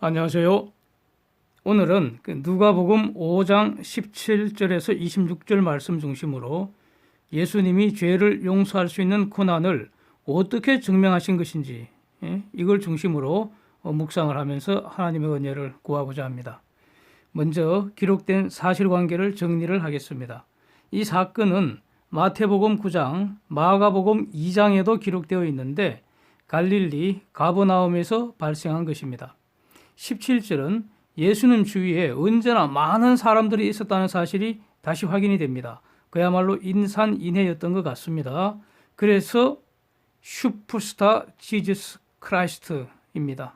안녕하세요. 오늘은 누가복음 5장 17절에서 26절 말씀 중심으로 예수님이 죄를 용서할 수 있는 고난을 어떻게 증명하신 것인지 이걸 중심으로 묵상을 하면서 하나님의 은혜를 구하고자 합니다. 먼저 기록된 사실관계를 정리를 하겠습니다. 이 사건은 마태복음 9장, 마가복음 2장에도 기록되어 있는데 갈릴리 가버나움에서 발생한 것입니다. 17절은 예수님 주위에 언제나 많은 사람들이 있었다는 사실이 다시 확인이 됩니다. 그야말로 인산인해였던 것 같습니다. 그래서 슈퍼스타 지저스 크라이스트입니다.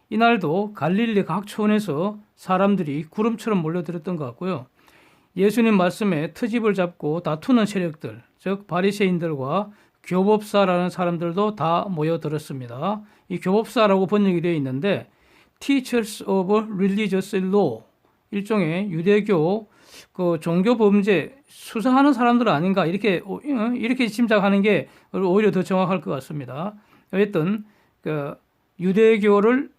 이날도 갈릴리 각 촌에서 사람들이 구름처럼 몰려들었던 것 같고요. 예수님 말씀에 트집을 잡고 다투는 세력들, 즉 바리새인들과 교법사라는 사람들도 다 모여들었습니다. 이 교법사라고 번역이 되어 있는데 Teachers of Religious Law, 일종의 유대교 종교 범죄 수사하는 사람들 아닌가 이렇게 짐작하는 게 오히려 더 정확할 것 같습니다. 어쨌든 유대교를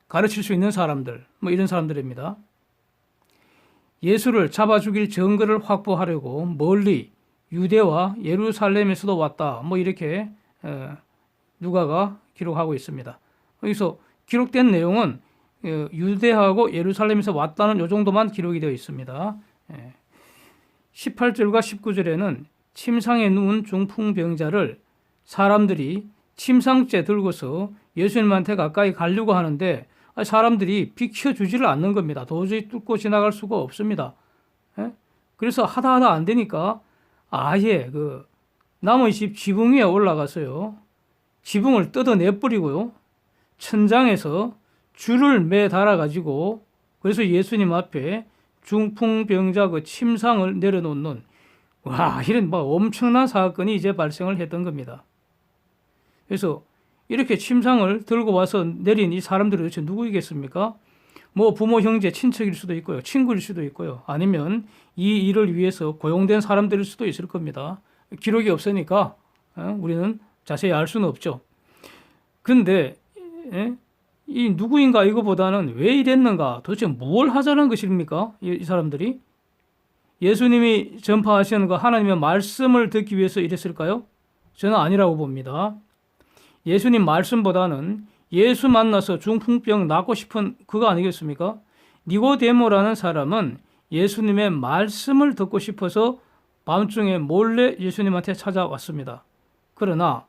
가르칠 수 있는 사람들, 이런 사람들입니다. 예수를 잡아 죽일 증거를 확보하려고 멀리 유대와 예루살렘에서도 왔다. 이렇게 누가가 기록하고 있습니다. 여기서 기록된 내용은 유대하고 예루살렘에서 왔다는 요 정도만 기록이 되어 있습니다. 18절과 19절에는 침상에 누운 중풍병자를 사람들이 침상째 들고서 예수님한테 가까이 가려고 하는데 사람들이 비켜주지를 않는 겁니다. 도저히 뚫고 지나갈 수가 없습니다. 그래서 하다 안 되니까 아예 남의 집 지붕 위에 올라가서요. 지붕을 뜯어내버리고요. 천장에서 줄을 매달아 가지고 그래서 예수님 앞에 중풍병자 침상을 내려놓는 이런 엄청난 사건이 이제 발생을 했던 겁니다. 그래서 이렇게 침상을 들고 와서 내린 이 사람들이 도대체 누구이겠습니까? 부모, 형제, 친척일 수도 있고요. 친구일 수도 있고요. 아니면 이 일을 위해서 고용된 사람들일 수도 있을 겁니다. 기록이 없으니까 우리는 자세히 알 수는 없죠. 그런데 이 누구인가 이거보다는 왜 이랬는가, 도대체 뭘 하자는 것입니까? 이 사람들이 예수님이 전파하시는 하나님의 말씀을 듣기 위해서 이랬을까요? 저는 아니라고 봅니다. 예수님 말씀보다는 예수 만나서 중풍병 낫고 싶은 그거 아니겠습니까? 니고데모라는 사람은 예수님의 말씀을 듣고 싶어서 밤중에 몰래 예수님한테 찾아왔습니다. 그러나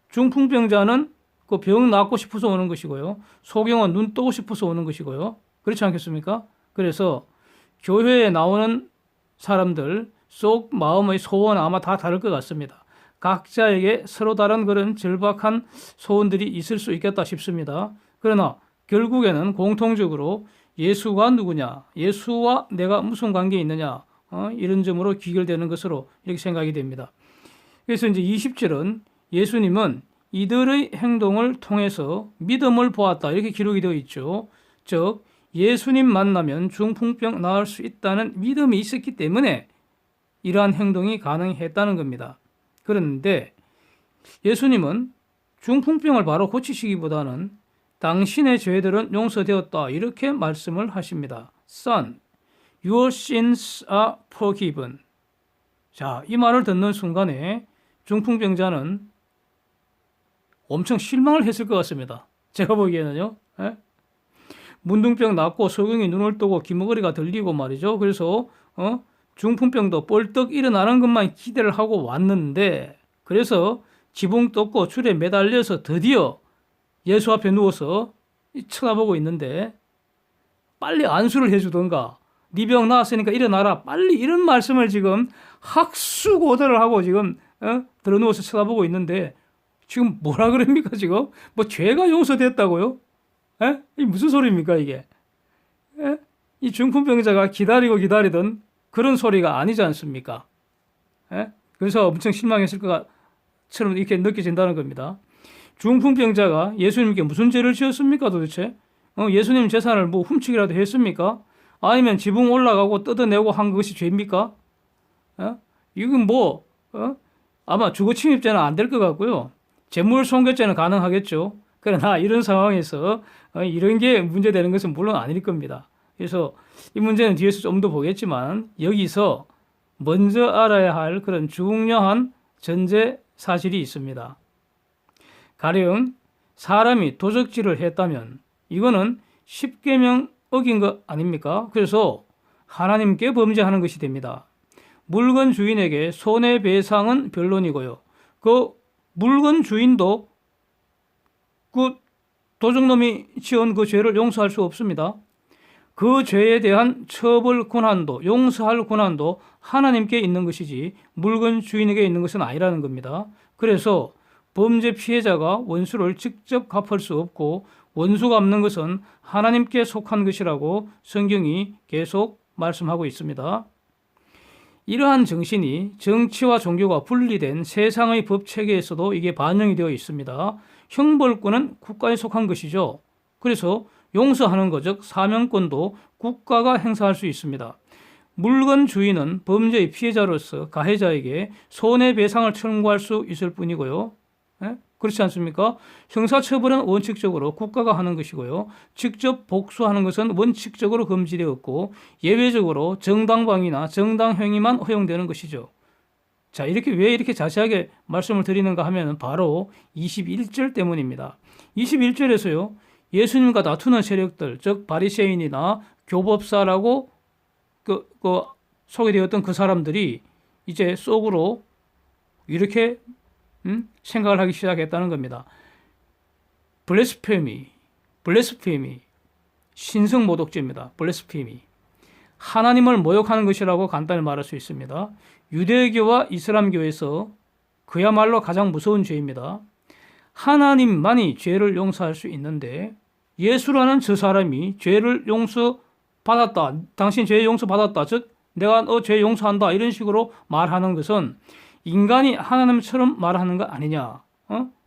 중풍병자는 그 병 낫고 싶어서 오는 것이고요. 소경은 눈 뜨고 싶어서 오는 것이고요. 그렇지 않겠습니까? 그래서 교회에 나오는 사람들 속 마음의 소원은 아마 다 다를 것 같습니다. 각자에게 서로 다른 그런 절박한 소원들이 있을 수 있겠다 싶습니다. 그러나 결국에는 공통적으로 예수가 누구냐, 예수와 내가 무슨 관계에 있느냐, 이런 점으로 귀결되는 것으로 이렇게 생각이 됩니다. 그래서 이제 20절은 예수님은 이들의 행동을 통해서 믿음을 보았다 이렇게 기록이 되어 있죠. 즉 예수님 만나면 중풍병 나을 수 있다는 믿음이 있었기 때문에 이러한 행동이 가능했다는 겁니다. 그런데 예수님은 중풍병을 바로 고치시기보다는 당신의 죄들은 용서되었다 이렇게 말씀을 하십니다. Son, your sins are forgiven. 자, 이 말을 듣는 순간에 중풍병자는 엄청 실망을 했을 것 같습니다. 제가 보기에는요. 문둥병 낫고 소경이 눈을 뜨고 귀머거리가 들리고 말이죠. 그래서 중풍병도 뻘떡 일어나는 것만 기대를 하고 왔는데 그래서 지붕 떴고 줄에 매달려서 드디어 예수 앞에 누워서 쳐다보고 있는데 빨리 안수를 해주던가 네 병 나았으니까 일어나라 빨리 이런 말씀을 지금 학수고대를 하고 지금 들어누워서 쳐다보고 있는데 지금 뭐라 그럽니까 지금? 죄가 용서됐다고요? 이게 무슨 소리입니까 이게? 이 중풍병자가 기다리던 그런 소리가 아니지 않습니까? 그래서 엄청 실망했을 것처럼 이렇게 느껴진다는 겁니다. 중풍병자가 예수님께 무슨 죄를 지었습니까 도대체? 예수님 재산을 훔치기라도 했습니까? 아니면 지붕 올라가고 뜯어내고 한 것이 죄입니까? 이건 아마 주거침입죄는 안 될 것 같고요. 재물손괴죄는 가능하겠죠. 그러나 이런 상황에서 이런 게 문제되는 것은 물론 아닐 겁니다. 그래서 이 문제는 뒤에서 좀 더 보겠지만 여기서 먼저 알아야 할 그런 중요한 전제 사실이 있습니다. 가령 사람이 도적질을 했다면 이거는 십계명 어긴 거 아닙니까? 그래서 하나님께 범죄하는 것이 됩니다. 물건 주인에게 손해배상은 변론이고요. 그 물건 주인도 그 도적놈이 지은 그 죄를 용서할 수 없습니다. 그 죄에 대한 처벌 권한도 용서할 권한도 하나님께 있는 것이지 물건 주인에게 있는 것은 아니라는 겁니다. 그래서 범죄 피해자가 원수를 직접 갚을 수 없고 원수 갚는 것은 하나님께 속한 것이라고 성경이 계속 말씀하고 있습니다. 이러한 정신이 정치와 종교가 분리된 세상의 법 체계에서도 이게 반영이 되어 있습니다. 형벌권은 국가에 속한 것이죠. 그래서 용서하는 것, 즉 사명권도 국가가 행사할 수 있습니다. 물건 주인은 범죄의 피해자로서 가해자에게 손해배상을 청구할 수 있을 뿐이고요. 그렇지 않습니까? 형사처벌은 원칙적으로 국가가 하는 것이고요. 직접 복수하는 것은 원칙적으로 금지되었고 예외적으로 정당방위나 정당행위만 허용되는 것이죠. 자, 왜 이렇게 자세하게 말씀을 드리는가 하면 바로 21절 때문입니다. 21절에서요. 예수님과 다투는 세력들, 즉 바리새인이나 교법사라고 소개되었던 그 사람들이 이제 속으로 이렇게 생각을 하기 시작했다는 겁니다. 블레스페미, 신성모독죄입니다. 블레스페미. 하나님을 모욕하는 것이라고 간단히 말할 수 있습니다. 유대교와 이슬람교에서 그야말로 가장 무서운 죄입니다. 하나님만이 죄를 용서할 수 있는데 예수라는 저 사람이 죄를 용서받았다. 당신 죄 용서받았다. 즉 내가 너 죄 용서한다. 이런 식으로 말하는 것은 인간이 하나님처럼 말하는 거 아니냐.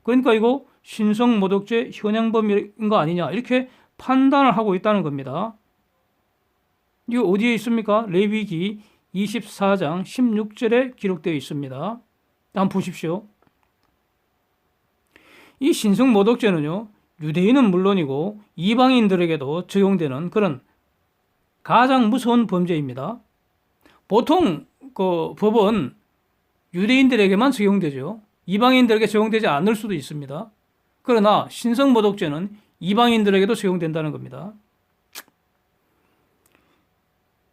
그러니까 이거 신성모독죄 현행범인 거 아니냐. 이렇게 판단을 하고 있다는 겁니다. 이거 어디에 있습니까? 레위기 24장 16절에 기록되어 있습니다. 한번 보십시오. 이 신성모독죄는요. 유대인은 물론이고 이방인들에게도 적용되는 그런 가장 무서운 범죄입니다. 보통 그 법은 유대인들에게만 적용되죠. 이방인들에게 적용되지 않을 수도 있습니다. 그러나 신성모독죄는 이방인들에게도 적용된다는 겁니다.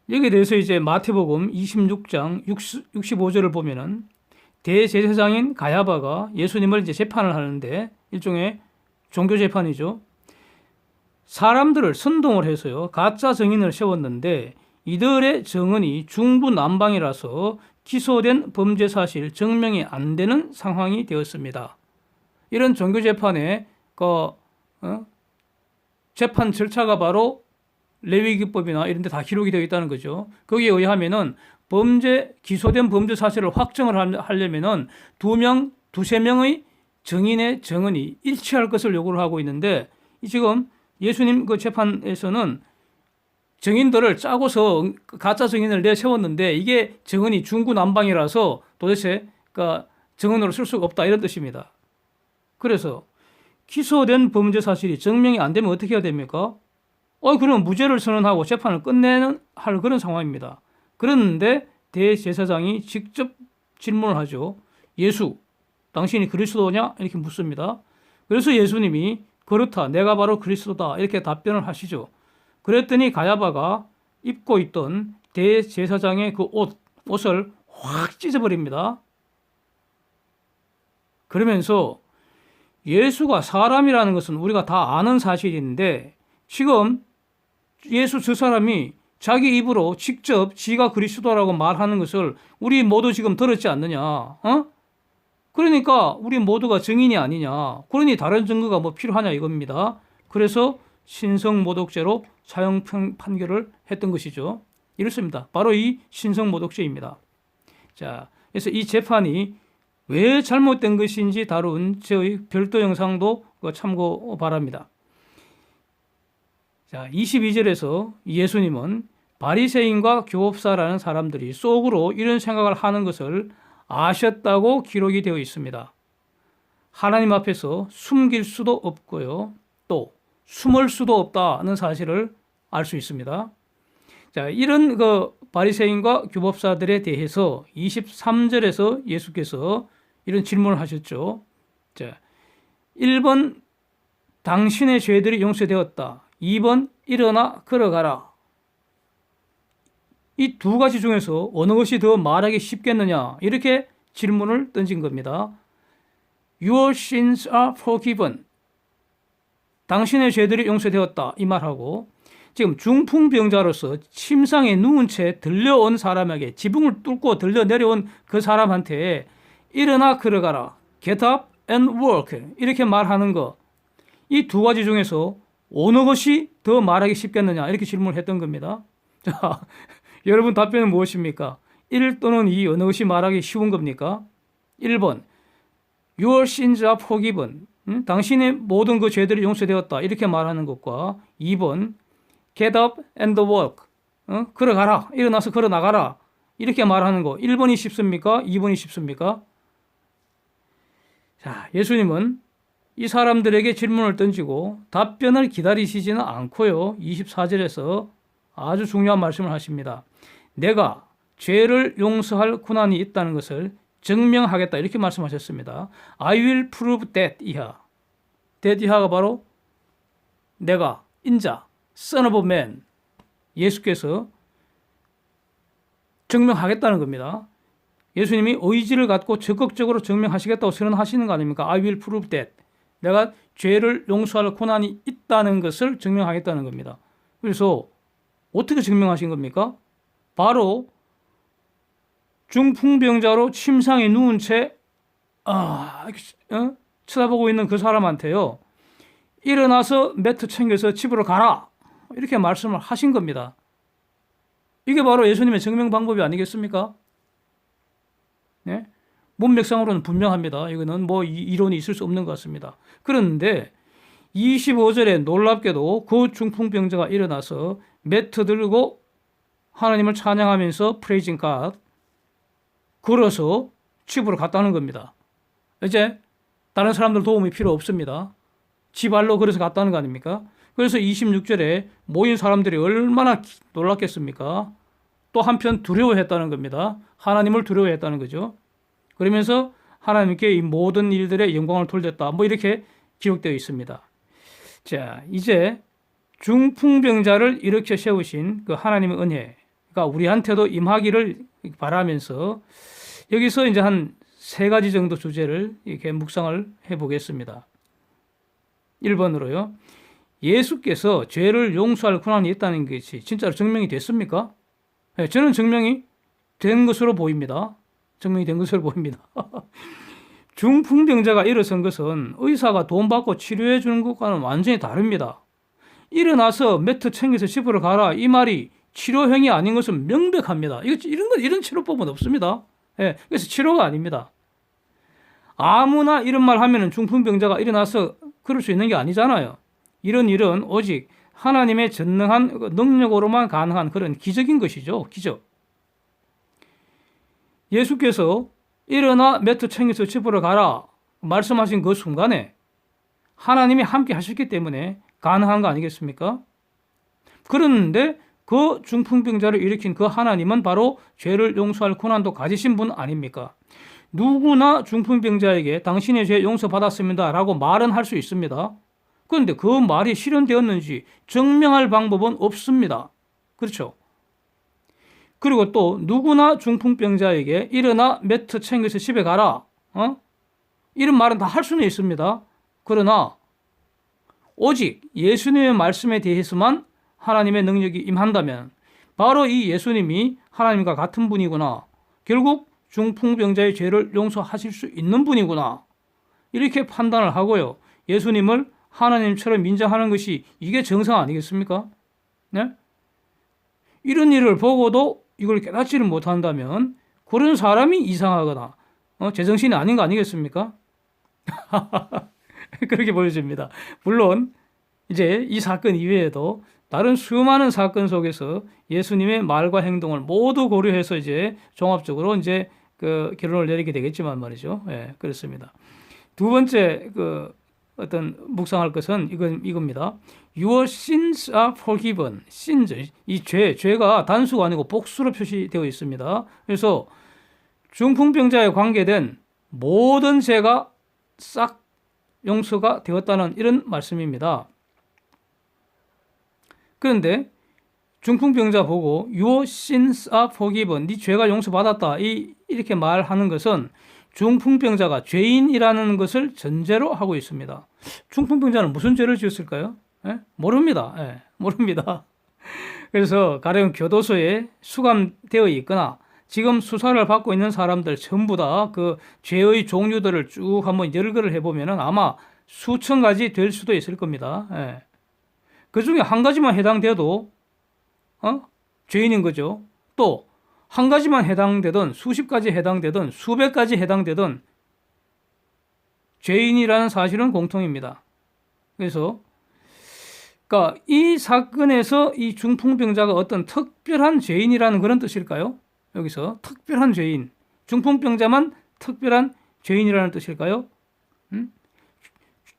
여기에 대해서 이제 마태복음 26장 65절을 보면은 대제사장인 가야바가 예수님을 이제 재판을 하는데 일종의 종교 재판이죠. 사람들을 선동을 해서요. 가짜 증인을 세웠는데 이들의 증언이 중구난방이라서 기소된 범죄 사실 증명이 안 되는 상황이 되었습니다. 이런 종교 재판의 재판 절차가 바로 레위기법이나 이런 데 다 기록이 되어 있다는 거죠. 거기에 의하면은 기소된 범죄 사실을 확정을 하려면은 두세 명의 증인의 증언이 일치할 것을 요구를 하고 있는데 지금 예수님 그 재판에서는 증인들을 짜고서 가짜 증인을 내세웠는데 이게 증언이 중구난방이라서 도대체 증언으로 쓸 수가 없다 이런 뜻입니다. 그래서 기소된 범죄 사실이 증명이 안 되면 어떻게 해야 됩니까? 그럼 무죄를 선언하고 재판을 끝내는 할 그런 상황입니다. 그런데 대제사장이 직접 질문을 하죠. 예수, 당신이 그리스도냐? 이렇게 묻습니다. 그래서 예수님이 그렇다, 내가 바로 그리스도다 이렇게 답변을 하시죠. 그랬더니 가야바가 입고 있던 대제사장의 그 옷을 확 찢어버립니다. 그러면서 예수가 사람이라는 것은 우리가 다 아는 사실인데 지금 예수 저 사람이 자기 입으로 직접 지가 그리스도라고 말하는 것을 우리 모두 지금 들었지 않느냐. 그러니까 우리 모두가 증인이 아니냐. 그러니 다른 증거가 뭐 필요하냐 이겁니다. 그래서 신성모독죄로 사형 판결을 했던 것이죠. 이렇습니다. 바로 이 신성모독죄입니다. 자, 그래서 이 재판이 왜 잘못된 것인지 다룬 저의 별도 영상도 참고 바랍니다. 자, 22절에서 예수님은 바리새인과 교법사라는 사람들이 속으로 이런 생각을 하는 것을 아셨다고 기록이 되어 있습니다. 하나님 앞에서 숨길 수도 없고요. 또 숨을 수도 없다는 사실을 알 수 있습니다. 자, 이런 바리새인과 규법사들에 대해서 23절에서 예수께서 이런 질문을 하셨죠. 자, 1번 당신의 죄들이 용서되었다. 2번 일어나 걸어가라. 이 두 가지 중에서 어느 것이 더 말하기 쉽겠느냐, 이렇게 질문을 던진 겁니다. Your sins are forgiven. 당신의 죄들이 용서되었다, 이 말하고, 지금 중풍병자로서 침상에 누운 채 들려온 사람에게, 지붕을 뚫고 들려 내려온 그 사람한테 일어나 걸어가라, get up and walk, 이렇게 말하는 거, 이 두 가지 중에서 어느 것이 더 말하기 쉽겠느냐, 이렇게 질문을 했던 겁니다. 자, 여러분 답변은 무엇입니까? 1 또는 2 어느 것이 말하기 쉬운 겁니까? 1번 Your sins are forgiven. 당신의 모든 그 죄들이 용서되었다, 이렇게 말하는 것과 2번 Get up and walk. 걸어가라, 일어나서 걸어나가라, 이렇게 말하는 거, 1번이 쉽습니까? 2번이 쉽습니까? 자, 예수님은 이 사람들에게 질문을 던지고 답변을 기다리시지는 않고요, 24절에서 아주 중요한 말씀을 하십니다. 내가 죄를 용서할 권한이 있다는 것을 증명하겠다, 이렇게 말씀하셨습니다. I will prove that 이하. that 이하가 바로 내가, 인자, son of man, 예수께서 증명하겠다는 겁니다. 예수님이 의지를 갖고 적극적으로 증명하시겠다고 선언하시는 거 아닙니까? I will prove that. 내가 죄를 용서할 권한이 있다는 것을 증명하겠다는 겁니다. 그래서 어떻게 증명하신 겁니까? 바로 중풍병자로 침상에 누운 채 쳐다보고 있는 그 사람한테요, 일어나서 매트 챙겨서 집으로 가라, 이렇게 말씀을 하신 겁니다. 이게 바로 예수님의 증명 방법이 아니겠습니까? 네? 문맥상으로는 분명합니다. 이거는 뭐 이론이 있을 수 없는 것 같습니다. 그런데 25절에 놀랍게도 그 중풍병자가 일어나서 매트 들고 하나님을 찬양하면서 praising God, 걸어서 집으로 갔다는 겁니다. 이제 다른 사람들 도움이 필요 없습니다. 지발로 걸어서 갔다는 거 아닙니까? 그래서 26절에 모인 사람들이 얼마나 놀랐겠습니까? 또 한편 두려워했다는 겁니다. 하나님을 두려워했다는 거죠. 그러면서 하나님께 이 모든 일들의 영광을 돌렸다, 뭐 이렇게 기록되어 있습니다. 자, 이제 중풍병자를 일으켜 세우신 그 하나님의 은혜가 우리한테도 임하기를 바라면서 여기서 이제 한 3가지 정도 주제를 이렇게 묵상을 해보겠습니다. 1번으로요. 예수께서 죄를 용서할 권한이 있다는 것이 진짜로 증명이 됐습니까? 네, 저는 증명이 된 것으로 보입니다. 증명이 된 것으로 보입니다. 중풍병자가 일어선 것은 의사가 돈 받고 치료해 주는 것과는 완전히 다릅니다. 일어나서 매트 챙겨서 집으로 가라, 이 말이 치료형이 아닌 것은 명백합니다. 이런 치료법은 없습니다. 예, 그래서 치료가 아닙니다. 아무나 이런 말 하면은 중풍병자가 일어나서 그럴 수 있는 게 아니잖아요. 이런 일은 오직 하나님의 전능한 능력으로만 가능한 그런 기적인 것이죠. 기적. 예수께서 일어나 매트 챙겨서 집으로 가라 말씀하신 그 순간에 하나님이 함께 하셨기 때문에 가능한 거 아니겠습니까? 그런데 그 중풍병자를 일으킨 그 하나님은 바로 죄를 용서할 권한도 가지신 분 아닙니까? 누구나 중풍병자에게 당신의 죄 용서받았습니다 라고 말은 할 수 있습니다. 그런데 그 말이 실현되었는지 증명할 방법은 없습니다. 그렇죠? 그리고 또 누구나 중풍병자에게 일어나 매트 챙겨서 집에 가라, 이런 말은 다 할 수는 있습니다. 그러나 오직 예수님의 말씀에 대해서만 하나님의 능력이 임한다면 바로 이 예수님이 하나님과 같은 분이구나, 결국 중풍병자의 죄를 용서하실 수 있는 분이구나, 이렇게 판단을 하고요, 예수님을 하나님처럼 인정하는 것이 이게 정상 아니겠습니까? 네? 이런 일을 보고도 이걸 깨닫지를 못한다면 그런 사람이 이상하거나 제정신이 아닌 거 아니겠습니까? 그렇게 보여집니다. 물론 이제 이 사건 이외에도 다른 수많은 사건 속에서 예수님의 말과 행동을 모두 고려해서 이제 종합적으로 이제 그 결론을 내리게 되겠지만 말이죠. 예, 그렇습니다. 두 번째 어떤 묵상할 것은 이겁니다. Your sins are forgiven. sins, 이 죄가 단수가 아니고 복수로 표시되어 있습니다. 그래서 중풍병자에 관계된 모든 죄가 싹 용서가 되었다는 이런 말씀입니다. 그런데 중풍병자 보고 Your sins are forgiven. 네 죄가 용서받았다. 이렇게 말하는 것은 중풍병자가 죄인이라는 것을 전제로 하고 있습니다. 중풍병자는 무슨 죄를 지었을까요? 모릅니다. 모릅니다. 그래서 가령 교도소에 수감되어 있거나 지금 수사를 받고 있는 사람들 전부 다 그 죄의 종류들을 쭉 한번 열거를 해보면 아마 수천 가지 될 수도 있을 겁니다. 그 중에 한 가지만 해당돼도 죄인인 거죠. 또 한 가지만 해당되든 수십 가지 해당되든 수백 가지 해당되든 죄인이라는 사실은 공통입니다. 그래서 그러니까 이 사건에서 이 중풍병자가 어떤 특별한 죄인이라는 그런 뜻일까요? 여기서 특별한 죄인, 중풍병자만 특별한 죄인이라는 뜻일까요?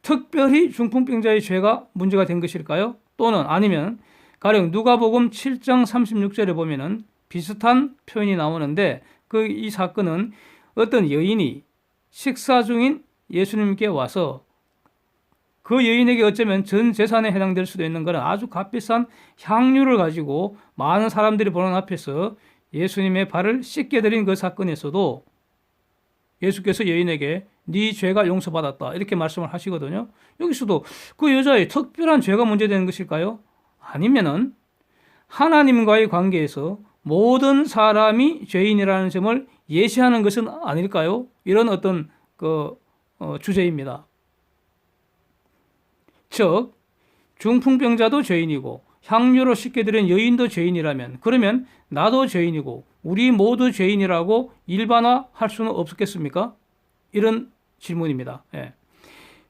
특별히 중풍병자의 죄가 문제가 된 것일까요? 또는 아니면 가령 누가복음 7장 36절에 보면은 비슷한 표현이 나오는데 이 사건은 어떤 여인이 식사 중인 예수님께 와서 그 여인에게 어쩌면 전 재산에 해당될 수도 있는 것은 아주 값비싼 향유를 가지고 많은 사람들이 보는 앞에서 예수님의 발을 씻게 드린 그 사건에서도 예수께서 여인에게 네 죄가 용서받았다 이렇게 말씀을 하시거든요. 여기서도 그 여자의 특별한 죄가 문제되는 것일까요? 아니면은 하나님과의 관계에서 모든 사람이 죄인이라는 점을 예시하는 것은 아닐까요? 이런 어떤 주제입니다. 즉 중풍병자도 죄인이고 향유로 씻게 드린 여인도 죄인이라면 그러면 나도 죄인이고 우리 모두 죄인이라고 일반화할 수는 없겠습니까? 이런 질문입니다.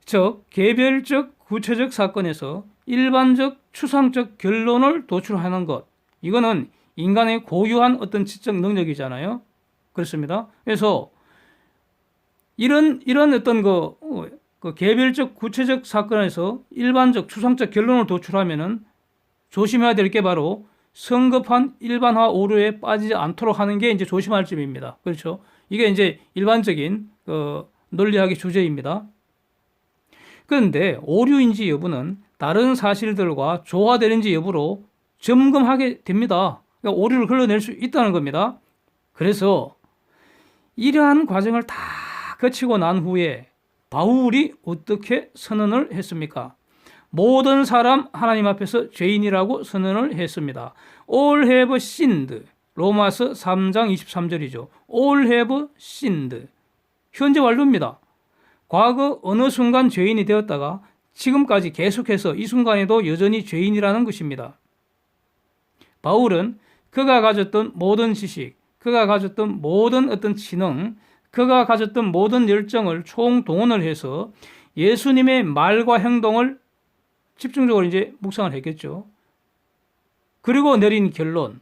즉 개별적 구체적 사건에서 일반적 추상적 결론을 도출하는 것 이거는 인간의 고유한 어떤 지적 능력이잖아요. 그렇습니다. 그래서 이런 어떤 그 개별적 구체적 사건에서 일반적 추상적 결론을 도출하면은 조심해야 될 게 바로 성급한 일반화 오류에 빠지지 않도록 하는 게 이제 조심할 점입니다. 그렇죠? 이게 이제 일반적인 논리학의 주제입니다. 그런데 오류인지 여부는 다른 사실들과 조화되는지 여부로 점검하게 됩니다. 그러니까 오류를 걸러낼 수 있다는 겁니다. 그래서 이러한 과정을 다 거치고 난 후에 바울이 어떻게 선언을 했습니까? 모든 사람 하나님 앞에서 죄인이라고 선언을 했습니다. All have sinned. 로마서 3장 23절이죠. All have sinned. 현재 완료입니다. 과거 어느 순간 죄인이 되었다가 지금까지 계속해서 이 순간에도 여전히 죄인이라는 것입니다. 바울은 그가 가졌던 모든 지식, 그가 가졌던 모든 어떤 지능, 그가 가졌던 모든 열정을 총동원을 해서 예수님의 말과 행동을 집중적으로 이제 묵상을 했겠죠. 그리고 내린 결론.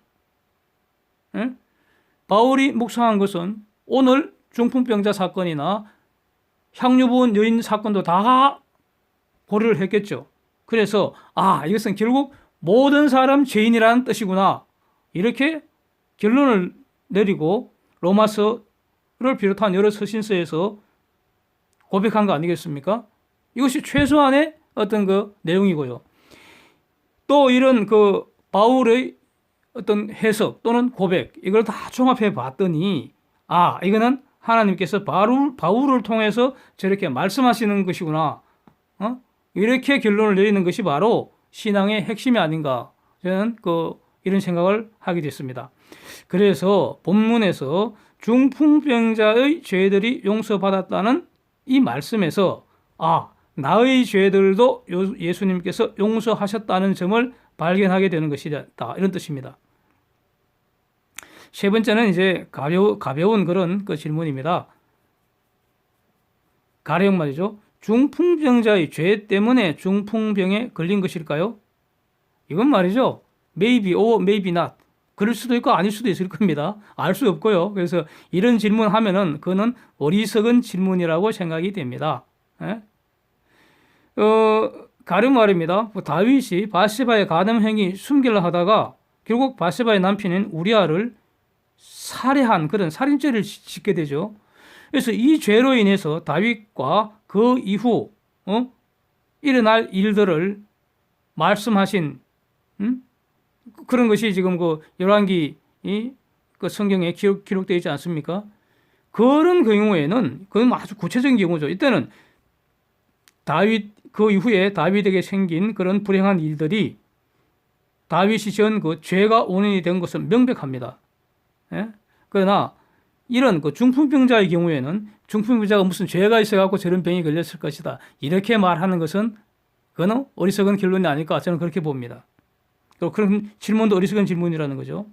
바울이 묵상한 것은 오늘 중풍병자 사건이나 향유 부은 여인 사건도 다 고려를 했겠죠. 그래서 이것은 결국 모든 사람 죄인이라는 뜻이구나. 이렇게 결론을 내리고 로마서를 비롯한 여러 서신서에서 고백한 거 아니겠습니까? 이것이 최소한의 어떤 내용이고요. 또 이런 바울의 어떤 해석 또는 고백 이걸 다 종합해 봤더니 이거는 하나님께서 바울을 통해서 저렇게 말씀하시는 것이구나. 이렇게 결론을 내리는 것이 바로 신앙의 핵심이 아닌가. 저는 이런 생각을 하게 됐습니다. 그래서 본문에서 중풍병자의 죄들이 용서받았다는 이 말씀에서 나의 죄들도 예수님께서 용서하셨다는 점을 발견하게 되는 것이다. 이런 뜻입니다. 세 번째는 이제 가벼운 그런 질문입니다. 가령 말이죠. 중풍병자의 죄 때문에 중풍병에 걸린 것일까요? 이건 말이죠. Maybe or maybe not. 그럴 수도 있고 아닐 수도 있을 겁니다. 알 수 없고요. 그래서 이런 질문하면은 그거는 어리석은 질문이라고 생각이 됩니다. 예? 가령 말입니다. 뭐 다윗이 바세바의 가늠 행위 숨기려 하다가 결국 바세바의 남편인 우리아를 살해한 그런 살인죄를 짓게 되죠. 그래서 이 죄로 인해서 다윗과 그 이후 일어날 일들을 말씀하신 그런 것이 지금 그 열왕기 그 성경에 기록되어 있지 않습니까? 그런 경우에는 그건 아주 구체적인 경우죠. 이때는 그 이후에 다윗에게 생긴 그런 불행한 일들이 다윗이 지은 그 죄가 원인이 된 것은 명백합니다. 예? 그러나 이런 그 중풍병자의 경우에는 중풍병자가 무슨 죄가 있어갖고 저런 병이 걸렸을 것이다. 이렇게 말하는 것은 그건 어리석은 결론이 아닐까 저는 그렇게 봅니다. 그런 질문도 어리석은 질문이라는 거죠.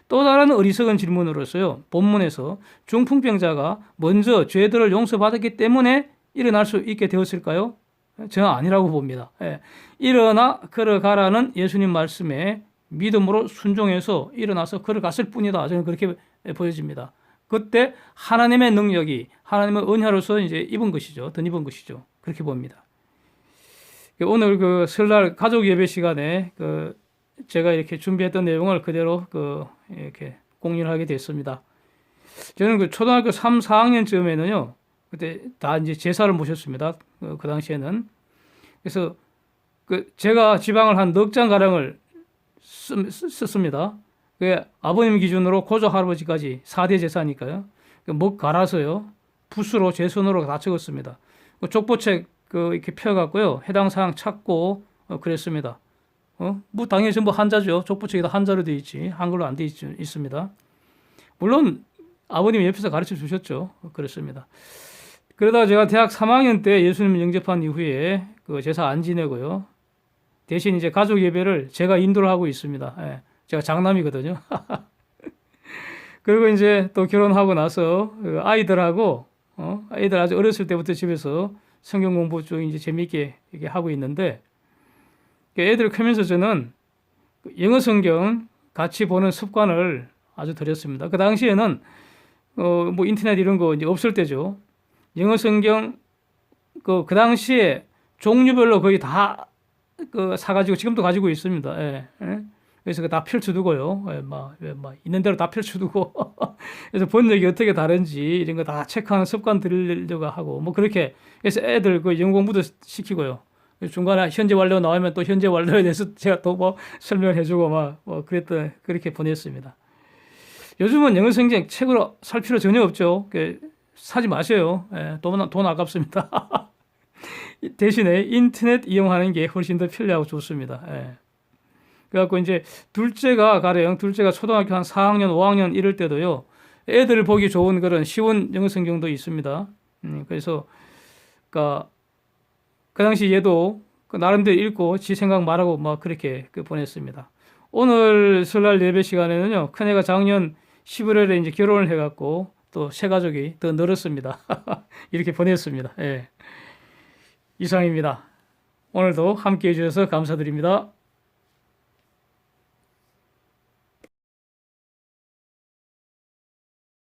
또 다른 어리석은 질문으로서요. 본문에서 중풍병자가 먼저 죄들을 용서받았기 때문에 일어날 수 있게 되었을까요? 저는 아니라고 봅니다. 예. 일어나 걸어가라는 예수님 말씀에 믿음으로 순종해서 일어나서 걸어갔을 뿐이다. 저는 그렇게 보여집니다. 그때 하나님의 능력이 하나님의 은혜로서 이제 입은 것이죠. 덧입은 것이죠. 그렇게 봅니다. 오늘 그 설날 가족 예배 시간에 제가 이렇게 준비했던 내용을 그대로 이렇게 공유를 하게 됐습니다. 저는 그 초등학교 3, 4학년쯤에는요, 그때 다 이제 제사를 모셨습니다. 그 당시에는. 그래서 제가 지방을 한 넉 장 가량을 썼습니다. 아버님 기준으로 고조 할아버지까지 4대 제사니까요. 목 갈아서요, 붓으로 제 손으로 다 적었습니다. 족보책 이렇게 펴갖고요, 해당 사항 찾고 그랬습니다. 뭐 당연히 전부 한자죠. 족보책에다 한자로 되어 있지 한글로 안 되어 있습니다. 물론 아버님이 옆에서 가르쳐 주셨죠. 그렇습니다. 그러다가 제가 대학 3학년 때 예수님 영접한 이후에 그 제사 안 지내고요. 대신 이제 가족 예배를 제가 인도를 하고 있습니다. 예, 제가 장남이거든요. 그리고 이제 또 결혼하고 나서 아이들하고 아이들 아주 어렸을 때부터 집에서 성경 공부 좀 이제 재미있게 이렇게 하고 있는데, 애들 크면서 저는 영어 성경 같이 보는 습관을 아주 들였습니다. 그 당시에는 뭐 인터넷 이런 거 이제 없을 때죠. 영어 성경 그 당시에 종류별로 거의 다 사가지고 지금도 가지고 있습니다. 예, 예. 그래서 다 펼쳐두고요. 예, 막 있는 대로 다 펼쳐두고 그래서 번역이 어떻게 다른지 이런 거 다 체크하는 습관 들이려고 하고 뭐 그렇게 해서 애들 영어 공부도 시키고요. 중간에 현재 완료 나오면 또 현재 완료에 대해서 제가 또 뭐 설명을 해주고 그렇게 보냈습니다. 요즘은 영어 성경 책으로 살 필요 전혀 없죠. 사지 마세요. 예, 돈 아깝습니다. 대신에 인터넷 이용하는 게 훨씬 더 편리하고 좋습니다. 예. 그래갖고 이제 둘째가 초등학교 한 4학년, 5학년 이럴 때도요, 애들 보기 좋은 그런 쉬운 영어 성경도 있습니다. 그래서 그 당시 얘도 나름대로 읽고 지 생각 말하고 막 그렇게 보냈습니다. 오늘 설날 예배 시간에는요, 큰애가 작년 11월에 이제 결혼을 해갖고 또 새 가족이 더 늘었습니다. 이렇게 보냈습니다. 예. 이상입니다. 오늘도 함께 해주셔서 감사드립니다.